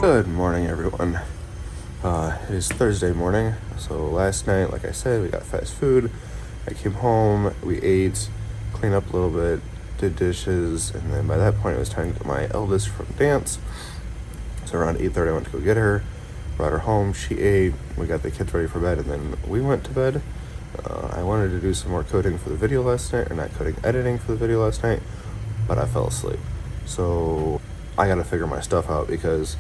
Good morning, everyone. It is Thursday morning, so last night, like I said, we got fast food. I came home, we ate, cleaned up a little bit, did dishes, and then by that point it was time to get my eldest from dance. So around 8:30 I went to go get her, brought her home, she ate, we got the kids ready for bed, and then we went to bed. I wanted to do some more coding for the video last night, or not coding, editing for the video last night, but I fell asleep. So I gotta figure my stuff out because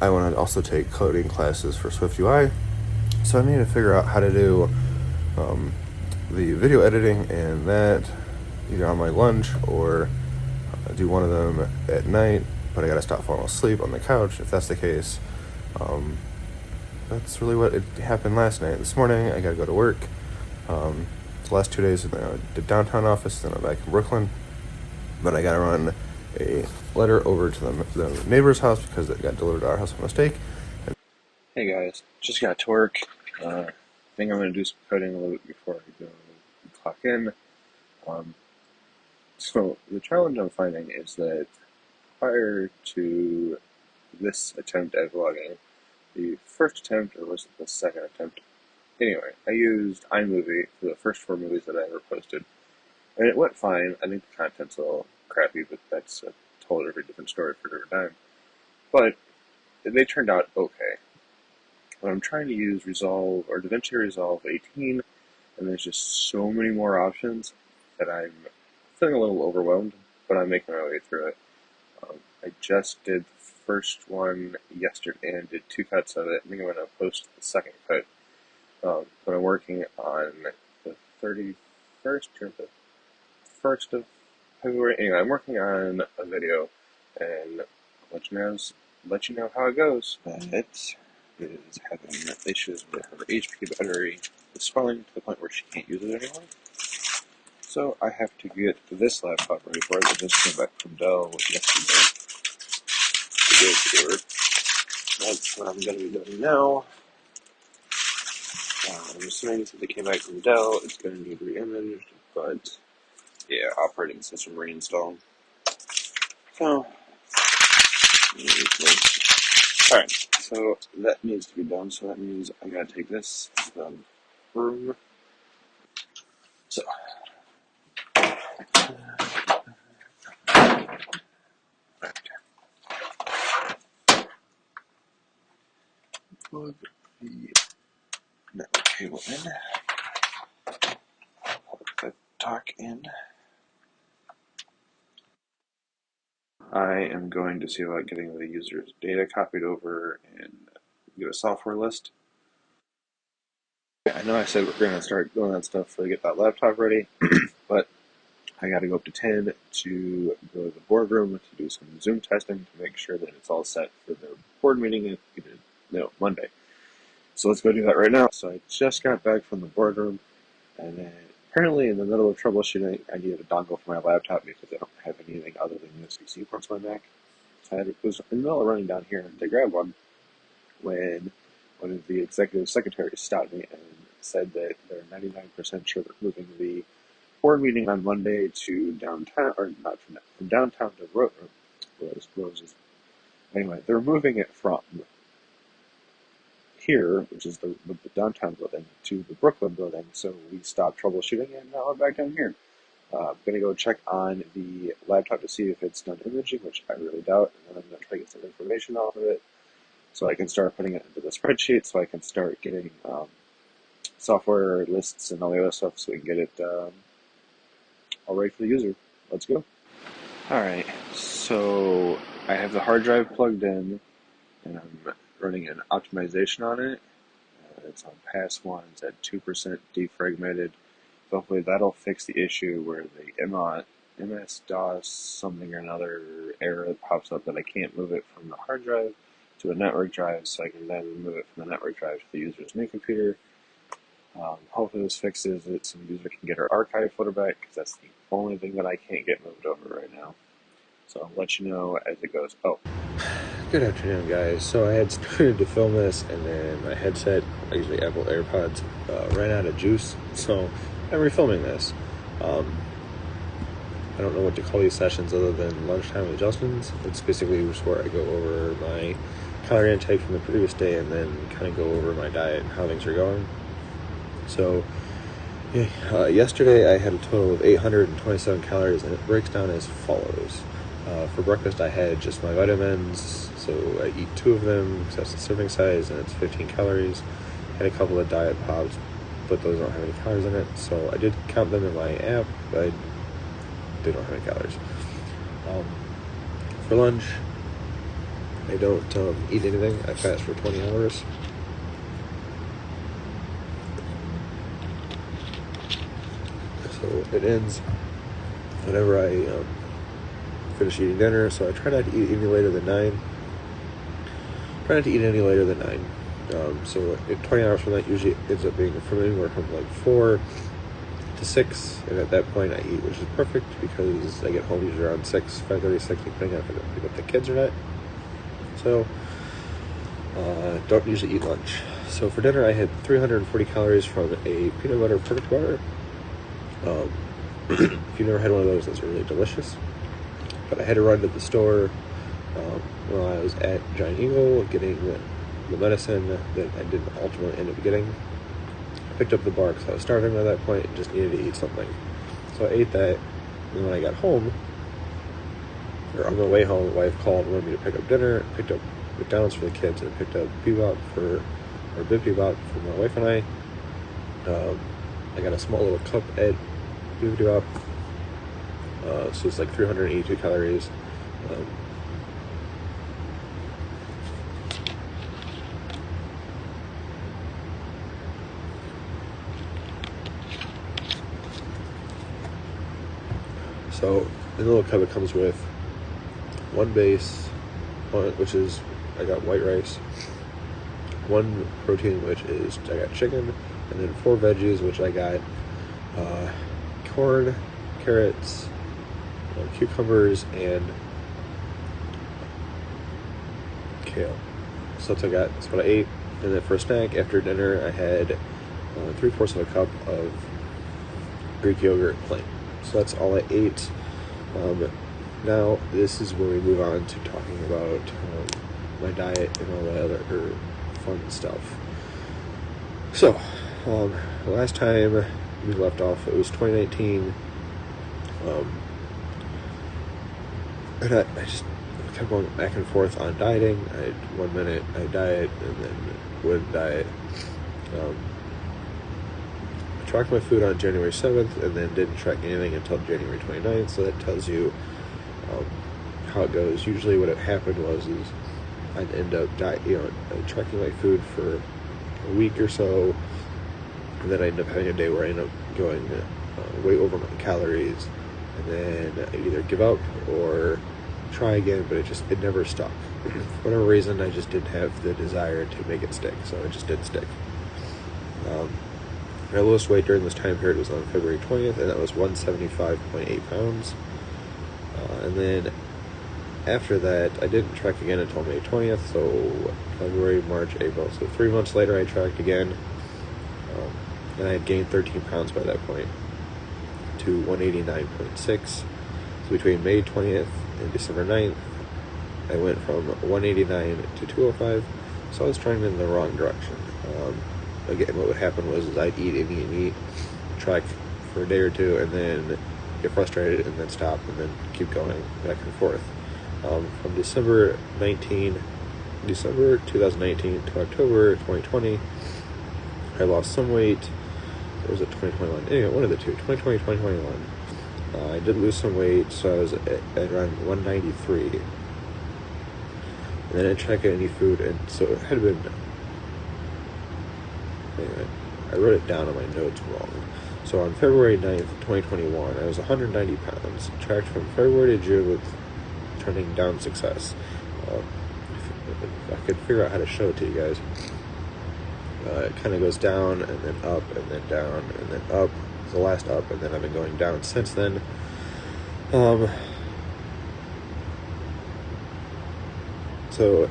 I want to also take coding classes for SwiftUI, so I need to figure out how to do the video editing and that either on my lunch or do one of them at night, but I gotta stop falling asleep on the couch if that's the case. That's really what it happened last night. This morning I gotta go to work. The last 2 days I did downtown office, then I'm back in Brooklyn, but I gotta run a letter over to the neighbor's house because it got delivered to our house by mistake. Hey guys, just got to work. I think I'm going to do some coding a little bit before I go clock in. So the challenge I'm finding is that prior to this attempt at vlogging, the first attempt, or was it the second attempt? Anyway, I used iMovie for the first 4 movies that I ever posted, and it went fine. I think the content's a little crappy, but that's a totally different story for a different time. But they turned out okay. But I'm trying to use Resolve or DaVinci Resolve 18, and there's just so many more options that I'm feeling a little overwhelmed, but I'm making my way through it. I just did the first one yesterday and did 2 cuts of it. I think I'm going to post the second cut. But I'm working on the 31st or the 1st of February. Anyway, I'm working on a video, and I'll let you know how it goes. It is having issues with her HP battery. It's swelling to the point where she can't use it anymore. So I have to get this laptop ready for it. I just came back from Dell yesterday to give it to her. That's what I'm going to be doing now. I'm assuming since it came back from Dell, it's going to need re-imaged, but yeah, operating system reinstall. So, alright, so that needs to be done, so that means I gotta take this to the room. So, plug the network cable in, plug the dock in. I am going to see about getting the user's data copied over and get a software list. I know I said we're going to start doing that stuff to get that laptop ready, but I got to go up to 10 to go to the boardroom to do some Zoom testing to make sure that it's all set for the board meeting Monday. So let's go do that right now. So I just got back from the boardroom, and then apparently in the middle of troubleshooting, I needed a dongle for my laptop because I don't have anything other than USB-C ports on my Mac. So I was in the middle of running down here to grab one when one of the executive secretaries stopped me and said that they're 99% sure they're moving the board meeting on Monday to downtown, or not from downtown to Roses. Anyway, they're moving it from here, which is the downtown building, to the Brooklyn building, so we stopped troubleshooting, and now we're back down here. I'm going to go check on the laptop to see if it's done imaging, which I really doubt, and then I'm going to try to get some information off of it, so I can start putting it into the spreadsheet, so I can start getting software lists and all the other stuff, so we can get it all ready for the user. Let's go. Alright, so I have the hard drive plugged in, and I'm running an optimization on it. It's on pass 1, it's at 2% defragmented. Hopefully that'll fix the issue where the MS-DOS something or another error that pops up that I can't move it from the hard drive to a network drive, so I can then move it from the network drive to the user's new computer. Hopefully this fixes it so the user can get her archive folder back, because that's the only thing that I can't get moved over right now. So I'll let you know as it goes. Oh. Good afternoon, guys. So I had started to film this, and then my headset, I usually Apple AirPods, ran out of juice, so I'm refilming this. I don't know what to call these sessions other than lunchtime adjustments. It's basically just where I go over my calorie intake from the previous day and then kind of go over my diet and how things are going. So yesterday I had a total of 827 calories, and it breaks down as follows. For breakfast I had just my vitamins, so I eat 2 of them because that's the serving size and it's 15 calories. Had a couple of diet pops, but those don't have any calories in it, so I did count them in my app, but they don't have any calories. For lunch I don't eat anything. I fast for 20 hours. So it ends whenever I finish eating dinner. So I try not to eat any later than 9. Try not to eat any later than 9. So 20 hours from that usually ends up being from anywhere from like 4 to 6. And at that point I eat, which is perfect because I get home usually around 6, 5:30, 6, depending on if I don't pick up the kids or not. So don't usually eat lunch. So for dinner I had 340 calories from a peanut butter perfect butter. If you've never had one of those, that's really delicious. But I had to run to the store while I was at Giant Eagle getting the medicine that I didn't ultimately end up getting. I picked up the bar because I was starving at that point and just needed to eat something. So I ate that, and when I got home, or on the way home, my wife called and wanted me to pick up dinner. I picked up McDonald's for the kids, and I picked up Bebop Bib for my wife and I. I got a small little cup at Bebop, so it's like 382 calories. So in the little cup it comes with one base, which is I got white rice, one protein, which is I got chicken, and then 4 veggies, which I got corn, carrots, cucumbers, and kale. So that's what I got. That's what I ate. And then for a snack after dinner, I had 3/4 of a cup of Greek yogurt plain. So that's all I ate. Now this is where we move on to talking about my diet and all that other fun stuff. So last time we left off, it was 2019. And I just kept going back and forth on dieting. 1 minute I diet and then wouldn't diet. I tracked my food on January 7th and then didn't track anything until January 29th, so that tells you how it goes. Usually what had happened is I'd end up tracking my food for a week or so, and then I end up having a day where I end up going way over my calories, and then I either give up or try again, but it never stuck. For whatever reason, I just didn't have the desire to make it stick, so it just didn't stick. My lowest weight during this time period was on February 20th, and that was 175.8 pounds. And then after that, I didn't track again until May 20th, so February, March, April. So 3 months later, I tracked again, and I had gained 13 pounds by that point to 189.6. So between May 20th and December 9th, I went from 189 to 205, so I was trying in the wrong direction. Again, what would happen was I'd eat and eat, track for a day or two, and then get frustrated, and then stop, and then keep going back and forth. From December 2019 to October 2020, I lost some weight. Or was it 2021? Anyway, one of the two, 2020, 2021. I did lose some weight, so I was at around 193. And then I didn't track any food, and so it had been... Anyway, I wrote it down on my notes wrong. So on February 9th, 2021, I was 190 pounds, tracked from February to June with trending down success. If I could figure out how to show it to you guys. It kind of goes down and then up and then down and then up. It's the last up, and then I've been going down since then. So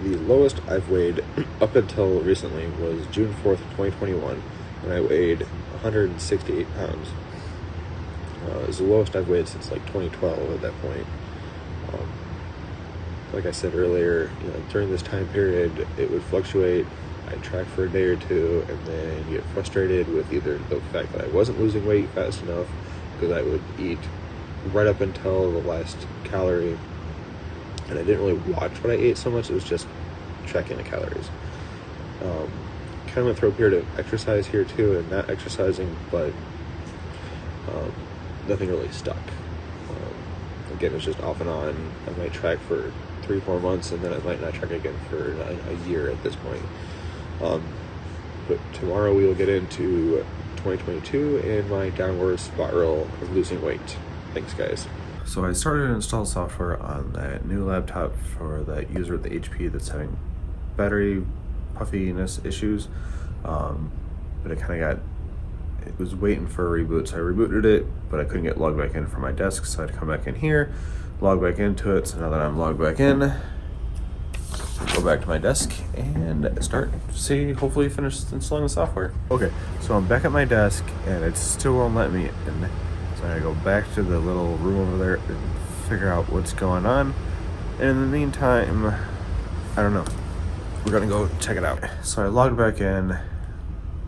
the lowest I've weighed up until recently was June 4th, 2021, when I weighed 168 pounds. It's the lowest I've weighed since like 2012 at that point. Um, like I said earlier, during this time period, it would fluctuate. I'd track for a day or two and then get frustrated with either the fact that I wasn't losing weight fast enough, because I would eat right up until the last calorie, and I didn't really watch what I ate so much. It was just tracking the calories. Kind of went through a period of exercise here too, and not exercising, but nothing really stuck. Again, it's just off and on. I might track for 3-4 months, and then I might not track again for a year at this point. But tomorrow we will get into 2022 and my downward spiral of losing weight. Thanks, guys. So I started to install software on that new laptop for that user at the HP that's having battery puffiness issues. But it was waiting for a reboot, so I rebooted it, but I couldn't get logged back in from my desk, so I had to come back in here, log back into it. So now that I'm logged back in, go back to my desk and hopefully finish installing the software. Okay, so I'm back at my desk and it still won't let me in. So I go back to the little room over there and figure out what's going on. And in the meantime, I don't know. We're gonna go check it out. So I logged back in,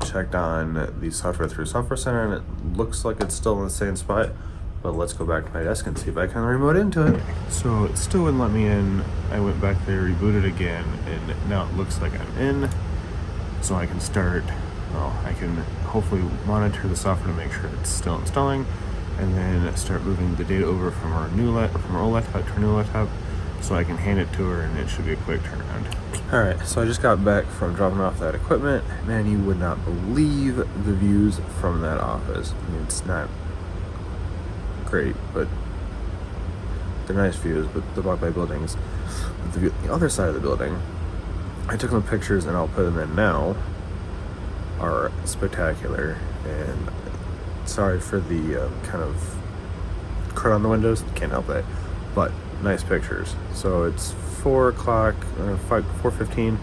checked on the software through Software Center, and it looks like it's still in the same spot. But let's go back to my desk and see if I can remote into it. So it still wouldn't let me in. I went back there, rebooted again, and now it looks like I'm in. So I can I can hopefully monitor the software to make sure it's still installing, and then start moving the data over from our old laptop to our new laptop, so I can hand it to her, and it should be a quick turnaround. All right, so I just got back from dropping off that equipment. Man, you would not believe the views from that office. I mean, it's not great, but they're nice views. But the walk by buildings, the other side of the building, I took some pictures and I'll put them in now, are spectacular. And sorry for the kind of crud on the windows, can't help that, but nice pictures. So it's 4 o'clock, 4:15.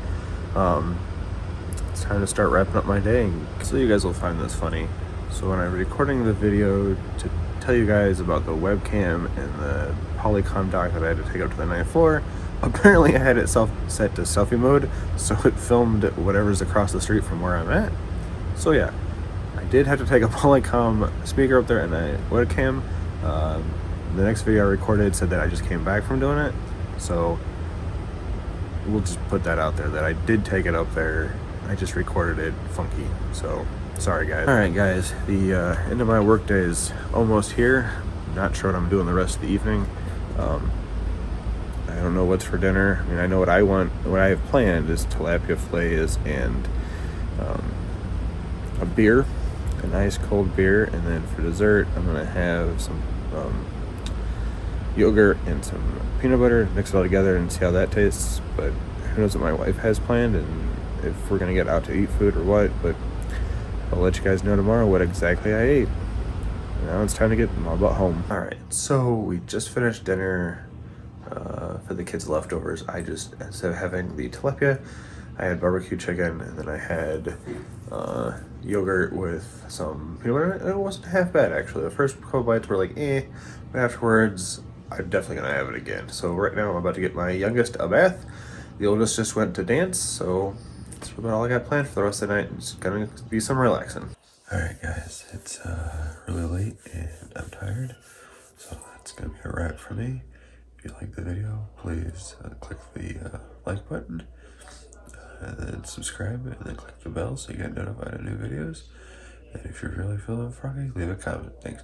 It's time to start wrapping up my day. So you guys will find this funny. So when I'm recording the video to tell you guys about the webcam and the Polycom dock that I had to take up to the 9th floor, apparently I had it set to selfie mode, so it filmed whatever's across the street from where I'm at. So yeah, I did have to take a Polycom speaker up there and a webcam. The next video I recorded said that I just came back from doing it, so we'll just put that out there that I did take it up there. I just recorded it funky, so sorry guys. All right guys, the end of my workday is almost here. Not sure what I'm doing the rest of the evening. I don't know what's for dinner. I mean, I know what I want. What I have planned is tilapia fillets and a beer, a nice cold beer, and then for dessert I'm gonna have some yogurt and some peanut butter, mix it all together and see how that tastes. But who knows what my wife has planned and if we're gonna get out to eat food or what. But I'll let you guys know tomorrow what exactly I ate. Now it's time to get my butt home. All right, so we just finished dinner. For the kids' leftovers, instead of having the tilapia, I had barbecue chicken, and then I had yogurt with some peanut butter. It wasn't half bad, actually. The first couple bites were like, but afterwards, I'm definitely gonna have it again. So right now, I'm about to get my youngest a bath. The oldest just went to dance, so that's about all I got planned for the rest of the night. It's gonna be some relaxing. All right, guys, it's really late, and I'm tired, so that's gonna be a wrap for me. If you like the video, please click the like button, and then subscribe, and then click the bell so you get notified of new videos. And if you're really feeling froggy, leave a comment. Thanks.